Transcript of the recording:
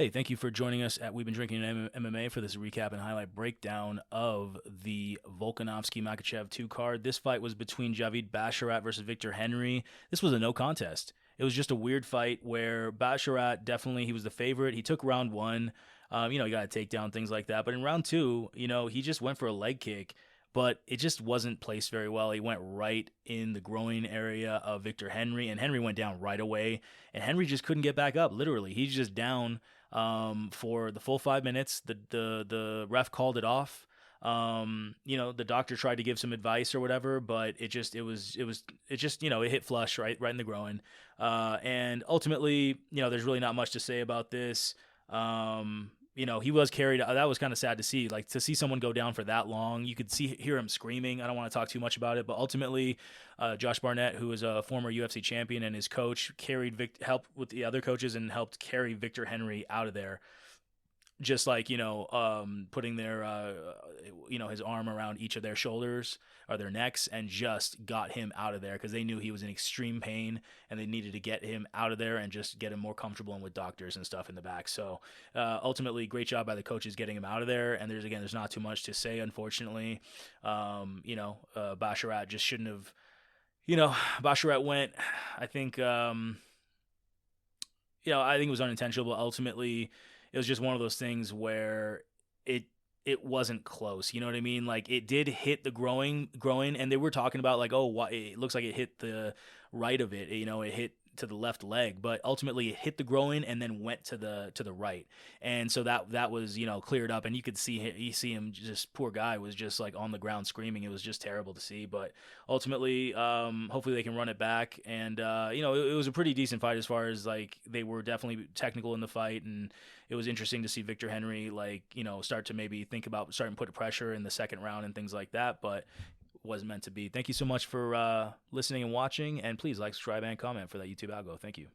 Hey, thank you for joining us at We've Been Drinking MMA for this recap and highlight breakdown of the Volkanovski-Makhachev 2 card. This fight was between Javid Basharat versus Victor Henry. This was a no contest. It was just a weird fight where Basharat definitely, he was the favorite. He took round one. He got a takedown, things like that. But in round two, he just went for a leg kick, but it just wasn't placed very well. He went right in the groin area of Victor Henry, and Henry went down right away. And Henry just couldn't get back up, literally. He's just down for the full 5 minutes. The ref called it off. The doctor tried to give some advice or whatever, but it hit flush right in the groin. And ultimately, there's really not much to say about this. He was carried. That was kind of sad to see. Like, to see someone go down for that long, you could hear him screaming. I don't want to talk too much about it, but ultimately, Josh Barnett, who is a former UFC champion, and his coach helped with the other coaches and helped carry Victor Henry out of there. Just like, putting their, his arm around each of their shoulders or their necks and just got him out of there because they knew he was in extreme pain and they needed to get him out of there and just get him more comfortable and with doctors and stuff in the back. So ultimately, great job by the coaches getting him out of there. And there's not too much to say, unfortunately. Basharat just shouldn't have, Basharat went, I think, I think it was unintentional, but ultimately, it was just one of those things where it wasn't close. You know what I mean? Like, it did hit the groin, and they were talking about like, oh, it looks like it hit the right of it. It hit to the left leg, but ultimately it hit the groin and then went to the right. And so that was, cleared up, and you could see him, just poor guy was just like on the ground screaming. It was just terrible to see, but ultimately, hopefully they can run it back. And, it was a pretty decent fight as far as like, they were definitely technical in the fight, and it was interesting to see Victor Henry, start to maybe think about starting to put pressure in the second round and things like that, but wasn't meant to be. Thank you so much for listening and watching, and please like, subscribe, and comment for that YouTube algo. Thank you.